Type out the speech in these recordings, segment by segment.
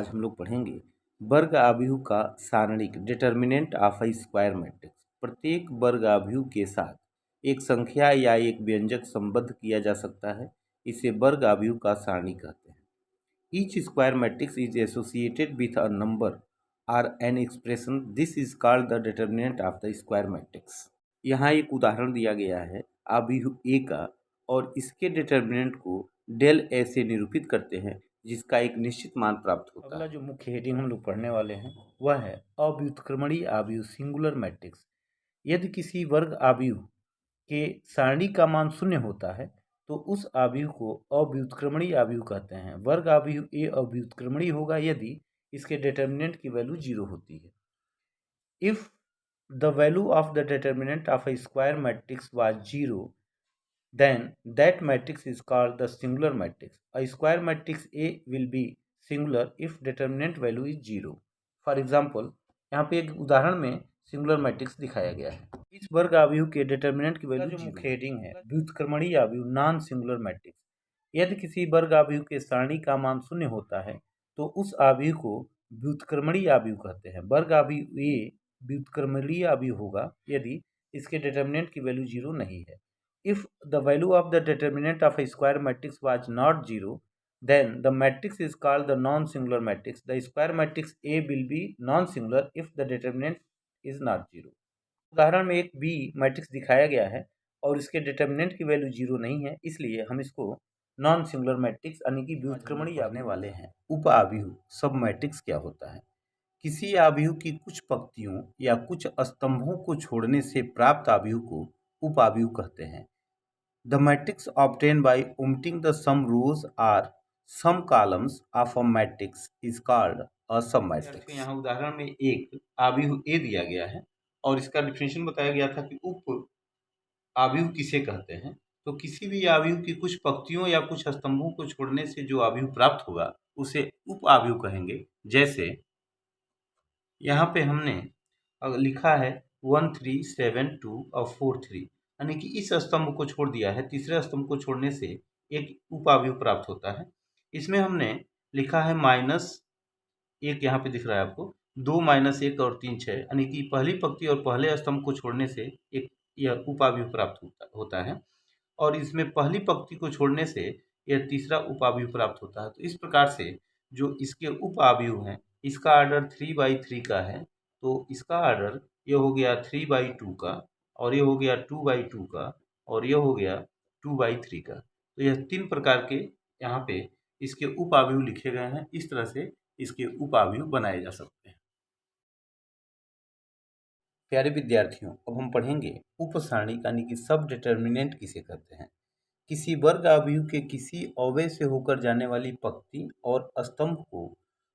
आज हम लोग पढ़ेंगे वर्ग आव्यूह का सारणिक determinant of a square matrix. प्रत्येक वर्ग आव्यूह के साथ एक संख्या या एक व्यंजक संबद्ध किया जा सकता है, इसे वर्ग आव्यूह का सारणी कहते हैं। Each square matrix is associated with a number और an expression, this is called the determinant of the square matrix. यहाँ एक उदाहरण दिया गया है आव्यूह ए का, और इसके डिटर्मिनेंट को डेल ए से निरूपित करते हैं, जिसका एक निश्चित मान प्राप्त होता है। अगला जो मुख्य हेडिंग हम लोग पढ़ने वाले हैं वह है अव्युत्क्रमणीय आव्यूह सिंगुलर मैट्रिक्स। यदि किसी वर्ग आव्यूह के सारणी का मान शून्य होता है तो उस आव्यूह को अव्युत्क्रमणीय आव्यूह कहते हैं। वर्ग आव्यूह ए अव्युत्क्रमणीय होगा यदि इसके डिटर्मिनेंट की वैल्यू 0 होती है। If the value of the determinant of a square matrix was 0, then that matrix is called the singular matrix. A square matrix A will be singular if determinant value is 0. For example, यहाँ पे एक उदाहरण में singular matrix दिखाया गया है। इस वर्ग आव्यूह के डिटर्मिनेंट की वैल्यू जो मुख्य हेडिंग है व्युत्क्रमणीय आव्यूह नॉन सिंगुलर मैट्रिक्स। यदि किसी वर्ग आव्यूह के सारणी का मान शून्य होता है तो उस आव्यूह को व्युत्क्रमणीय आव्यूह कहते हैं। वर्ग आव्यूह ए व्युत्क्रमणीय आव्यूह होगा यदि इसके डिटर्मिनेंट की वैल्यू 0 नहीं है। If the value of the determinant of a square matrix was not 0, then the matrix is called the non-singular matrix. The square matrix A will be non-singular if the determinant is not 0. उदाहरण में एक B matrix दिखाया गया है और इसके determinant की value 0 नहीं है, इसलिए हम इसको नॉन सिंगुलर मैट्रिक्स यानी कि व्युत्क्रमणीय आने वाले हैं। उप आव्यूह सब मैट्रिक्स क्या होता है? किसी आव्यूह की कुछ पंक्तियों या कुछ स्तंभों को छोड़ने से प्राप्त आव्यूह को उप आव्यूह कहते हैं। The matrix obtained by omitting the some rows or some columns of a matrix is called a submatrix. यहाँ उदाहरण में एक आव्यूह A दिया गया है और इसका डिफिनेशन बताया गया था कि उप आव्यूह किसे कहते हैं। तो किसी भी आव्यूह की कुछ पंक्तियों या कुछ स्तंभों को छोड़ने से जो आव्यूह प्राप्त होगा उसे उप आव्यूह कहेंगे। जैसे यहाँ पे हमने लिखा है 1 3 7 2 और 4 3, यानी कि इस स्तंभ को छोड़ दिया है, तीसरे स्तंभ को छोड़ने से एक उप आव्यूह प्राप्त होता है। इसमें हमने लिखा है -1, यहाँ पे दिख रहा है आपको 2 -1 और 3 6, यानी कि पहली पंक्ति और पहले स्तंभ को छोड़ने से एक यह उप आव्यूह प्राप्त होता है, और इसमें पहली पंक्ति को छोड़ने से यह तीसरा उप आव्यूह प्राप्त होता है। तो इस प्रकार से जो इसके उप आव्यूह हैं, इसका ऑर्डर 3/3 का है, तो इसका ऑर्डर ये हो गया 3/2 का, और ये हो गया 2/2 का, और ये हो गया 2/3 का। तो यह 3 प्रकार के यहाँ पे इसके उप आव्यूह लिखे गए हैं। इस तरह से इसके उप आव्यूह बनाए जा सकते हैं। प्यारे विद्यार्थियों, अब हम पढ़ेंगे उप सारणी यानी कि सब डिटर्मिनेंट किसे कहते हैं। किसी वर्ग आव्यूह के किसी अवयव से होकर जाने वाली पंक्ति और स्तंभ को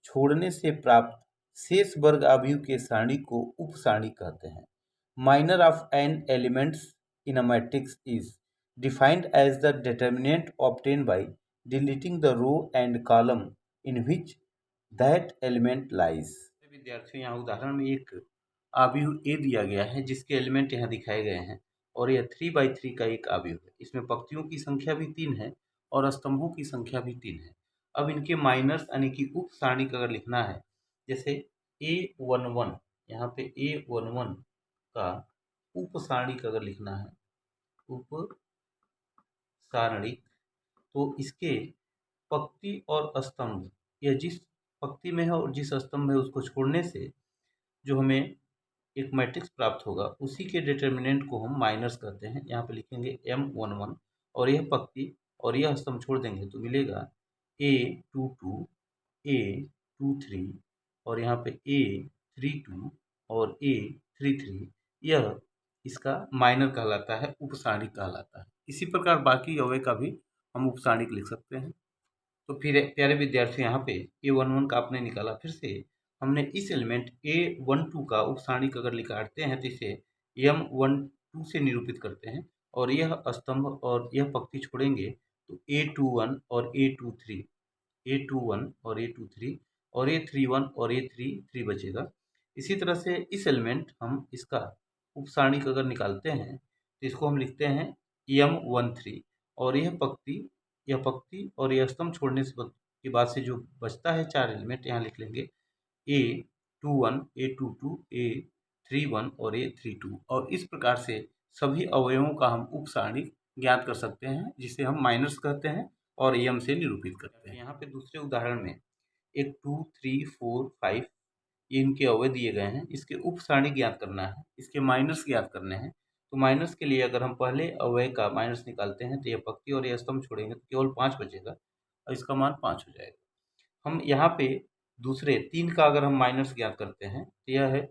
छोड़ने से प्राप्त शेष वर्ग आव्यूह के सारणी को उप सारणी कहते हैं। Minor of an elements in a matrix is defined as the determinant obtain by deleting the row and column in which that element lies. विद्यार्थियों, यहाँ उदाहरण में एक आव्यूह ए दिया गया है जिसके एलिमेंट यहाँ दिखाए गए हैं, और यह 3/3 का एक आव्यूह है। इसमें पंक्तियों की संख्या भी 3 है और स्तंभों की संख्या भी 3 है। अब इनके माइनर्स यानी कि उप सारणी का अगर लिखना है, जैसे A11, यहाँ पे A11 का उप सारणी का अगर लिखना है, उप सारणी, तो इसके पंक्ति और स्तंभ, यह जिस पंक्ति में है और जिस स्तंभ है उसको छोड़ने से जो हमें एक मैट्रिक्स प्राप्त होगा उसी के डिटर्मिनेंट को हम माइनर्स कहते हैं। यहाँ पे लिखेंगे M11, और यह पंक्ति और यह स्तंभ छोड़ देंगे तो मिलेगा A22, A23, और यहाँ पे A32 और A33। यह इसका माइनर कहलाता है, उप सारणी कहलाता है। इसी प्रकार बाकी अवयव का भी हम उप सारणी लिख सकते हैं। तो फिर प्यारे विद्यार्थी, यहाँ पे A11 का आपने निकाला, फिर से हमने इस एलिमेंट A12 का उप सारणी अगर निकालते हैं तो इसे M12 से निरूपित करते हैं, और यह स्तंभ और यह पंक्ति छोड़ेंगे तो A21 और A23, A21 और A23 और A31 और A33 बचेगा। इसी तरह से इस एलिमेंट हम इसका उप सारणी अगर निकालते हैं तो इसको हम लिखते हैं M13, और यह पंक्ति और यह स्तंभ छोड़ने से के बाद से जो बचता है 4 एलिमेंट यहाँ लिख लेंगे A21, A22, A31 और A32। और इस प्रकार से सभी अवयवों का हम उप सारणी ज्ञात कर सकते हैं, जिसे हम माइनर्स कहते हैं और एम से निरूपित करते हैं। यहाँ पे दूसरे उदाहरण में एक 2, 3, 4, 5 ये इनके अवयव दिए गए हैं। इसके उप सारणी ज्ञात करना है, इसके माइनर्स ज्ञात करने हैं। तो माइनस के लिए अगर हम पहले अवयव का माइनस निकालते हैं तो यह पंक्ति और यह स्तंभ छोड़ेंगे तो केवल 5 बचेगा और इसका मान 5 हो जाएगा। हम यहाँ पे दूसरे 3 का अगर हम माइनस ज्ञात करते हैं तो यह है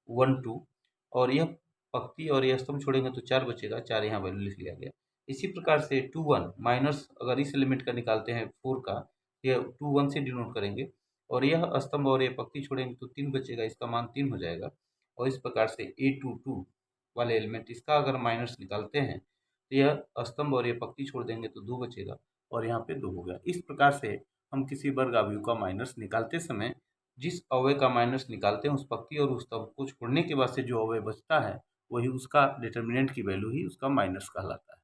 1, 2 और यह पंक्ति और यह स्तंभ छोड़ेंगे तो 4 बचेगा, 4 यहाँ वैल्यू लिख लिया गया। इसी प्रकार से 2, 1 माइनस अगर इस एलिमेंट का निकालते हैं 4 का, यह 2, 1 से डिनोट करेंगे और यह स्तंभ और यह पंक्ति छोड़ेंगे तो 3 बचेगा, इसका मान 3 हो जाएगा। और इस प्रकार से A22 वाले एलिमेंट इसका अगर माइनस निकालते हैं तो यह स्तंभ और यह पंक्ति छोड़ देंगे तो 2 बचेगा और यहाँ पे 2 हो गया। इस प्रकार से हम किसी वर्ग अवयव का माइनस निकालते समय जिस अवयव का माइनस निकालते हैं उस पंक्ति और उस स्तंभ को छोड़ने के बाद से जो अवयव बचता है वही उसका डिटर्मिनेंट की वैल्यू ही उसका माइनस कहलाता है।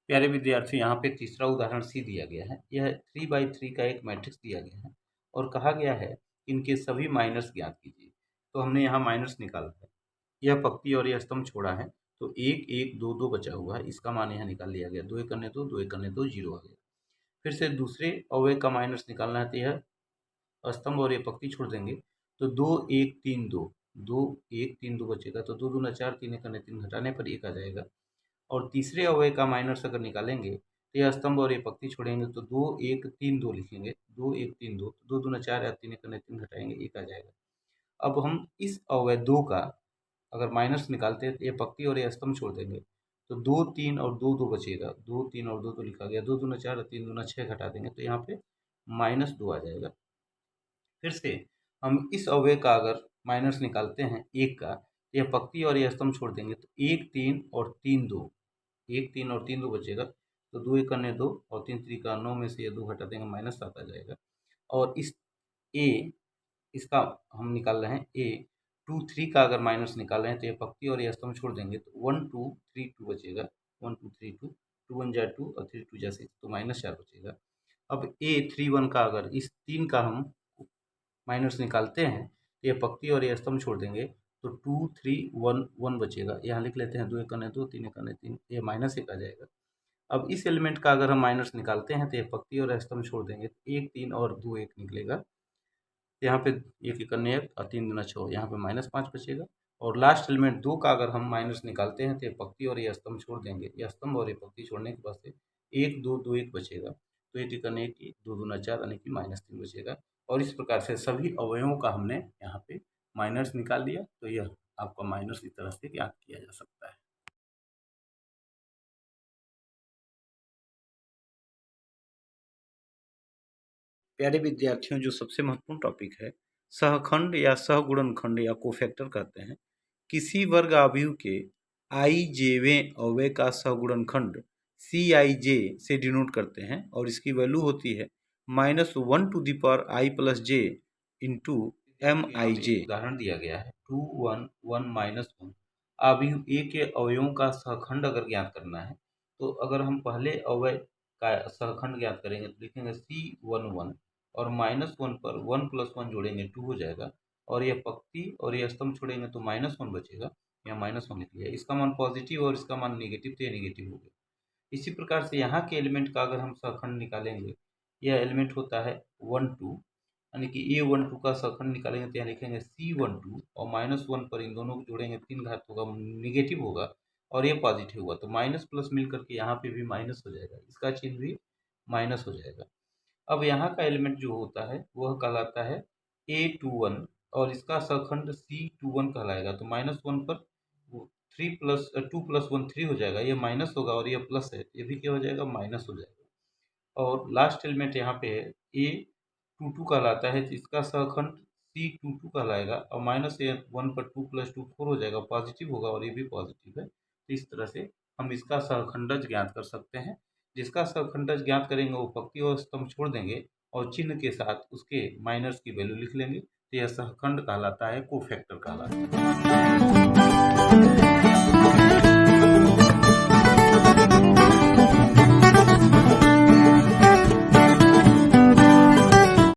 प्यारे विद्यार्थी, यहाँ पे तीसरा उदाहरण सी दिया गया है। यह 3x3 का एक मैट्रिक्स दिया गया है और कहा गया है इनके सभी माइनस ज्ञात कीजिए। तो हमने यहाँ माइनस निकाला है, यह पंक्ति और यह स्तंभ छोड़ा है तो 1, 1, 2, 2 बचा हुआ है, इसका मान यहाँ निकाल लिया गया। 2 एक करने 2, 2 एक करने 2, 0 आ गया। फिर से दूसरे अवयव का माइनस निकालना है तो यह स्तंभ और ये पंक्ति छोड़ देंगे तो 2, 1, 3, 2, 2, 1, 3, 2 बचेगा तो 2 दूना 4, 3 एक करने 3 घटाने पर 1 आ जाएगा। और तीसरे अवयव का माइनस अगर निकालेंगे तो यह स्तंभ और ये पंक्ति छोड़ेंगे तो 2, 1, 3, 2 लिखेंगे, 2, 1, 3, 2, 2 दूना 4 या 3 एक करने 3 घटाएंगे 1 आ जाएगा। अब हम इस अवयव 2 का अगर माइनस निकालते हैं तो ये पंक्ति और ये स्तंभ छोड़ देंगे तो 2, 3 और 2, 2 बचेगा, 2, 3 और 2, 2 लिखा गया। 2 दूना 4 और 3 दूना 6 घटा देंगे तो यहाँ पे -2 आ जाएगा। फिर से हम इस अवयव का अगर माइनस निकालते हैं 1 का, यह पंक्ति और यह स्तंभ छोड़ देंगे तो 1, 3 और 3, 2, 1, 3 और 3, 2 बचेगा तो 2 एक करने 2 और 3 3 का 9 में से ये 2 घटा देंगे -7 आ जाएगा। और इस ए इसका हम निकाल रहे हैं A 2, 3 का अगर माइनस निकाल रहे हैं तो ये पंक्ति और ये स्तंभ छोड़ देंगे तो 1, 2, 3, 2 बचेगा। 1, 2, 3, 2, 2 1 जा 2 और 3 2 जा 6 तो -4 बचेगा। अब A31 का अगर इस 3 का हम माइनस निकालते हैं तो ये पंक्ति और ये स्तंभ छोड़ देंगे तो 2, 3, 1, 1 बचेगा। यहाँ लिख लेते हैं 2 एक करने 2, 3 एक करने 3, ये -1 आ जाएगा। अब इस एलिमेंट का अगर हम माइनस निकालते हैं तो ये पंक्ति और स्तंभ छोड़ देंगे 1, 3 और 2 1 निकलेगा। यहाँ पे 1 एक करने 1 और 3 दूना 6, यहाँ पे -5 बचेगा। और लास्ट एलिमेंट 2 का अगर हम माइनस निकालते हैं तो ये पंक्ति और ये स्तंभ छोड़ देंगे, यह स्तंभ और ये पंक्ति छोड़ने के बाद से 1, 2, 2 1 बचेगा। तो 1 एक करने 1, 2 दूना 4 यानी कि -3 बचेगा। और इस प्रकार से सभी अवयवों का हमने यहाँ पे माइनस निकाल लिया। तो यह आपका माइनस इस तरह से ज्ञात किया जा सकता है। प्यारे विद्यार्थियों, जो सबसे महत्वपूर्ण टॉपिक है सहखंड या सहगुणनखंड या कोफैक्टर कहते हैं। किसी वर्ग आव्यूह के आई जेवें अवयव का सहगुणनखंड CIJ से डिनोट करते हैं और इसकी वैल्यू होती है -1 ⁻I+J इंटू MIJ। उदाहरण दिया गया है 2, 1, 1, -1 आव्यूह A के अवयवों का सहखंड अगर ज्ञात करना है तो अगर हम पहले अवयव का सहखंड ज्ञात करेंगे तो लिखेंगे C11 और -1 पर 1 + 1 जोड़ेंगे 2 हो जाएगा। और यह पंक्ति और यह स्तंभ छोड़ेंगे तो -1 बचेगा, यहाँ -1 लिख लिया। इसका मान पॉजिटिव और इसका मान नेगेटिव तो ये नेगेटिव हो गया। इसी प्रकार से यहाँ के एलिमेंट का अगर हम सहखंड निकालेंगे, यह एलिमेंट होता है 1, 2 यानी कि A12 का सहखंड निकालेंगे तो यहाँ लिखेंगे C12 और -1 पर इन दोनों को जोड़ेंगे 3 घात होगा, नेगेटिव होगा और ये पॉजिटिव होगा तो माइनस प्लस मिल करके यहाँ पे भी माइनस हो जाएगा, इसका चिन्ह भी माइनस हो जाएगा। अब यहाँ का एलिमेंट जो होता है वह कहलाता है A21 और इसका सहखंड C21 कहलाएगा। तो -1 पर 3 प्लस 2 + 1 3 हो जाएगा, ये माइनस होगा और ये प्लस है, ये भी क्या हो जाएगा माइनस हो जाएगा। और लास्ट एलिमेंट यहाँ पे है A22 कहलाता है, इसका सहखंड C22 कहलाएगा और -1 पर 2 + 2 4 हो जाएगा, पॉजिटिव होगा और ये भी पॉजिटिव है। तो इस तरह से हम इसका सहखंडज ज्ञात कर सकते हैं। जिसका सहखंडज ज्ञात करेंगे वो पंक्ति और स्तंभ छोड़ देंगे और चिन्ह के साथ उसके माइनस की वैल्यू लिख लेंगे तो यह सहखंड कहलाता है, कोफैक्टर कहलाता है।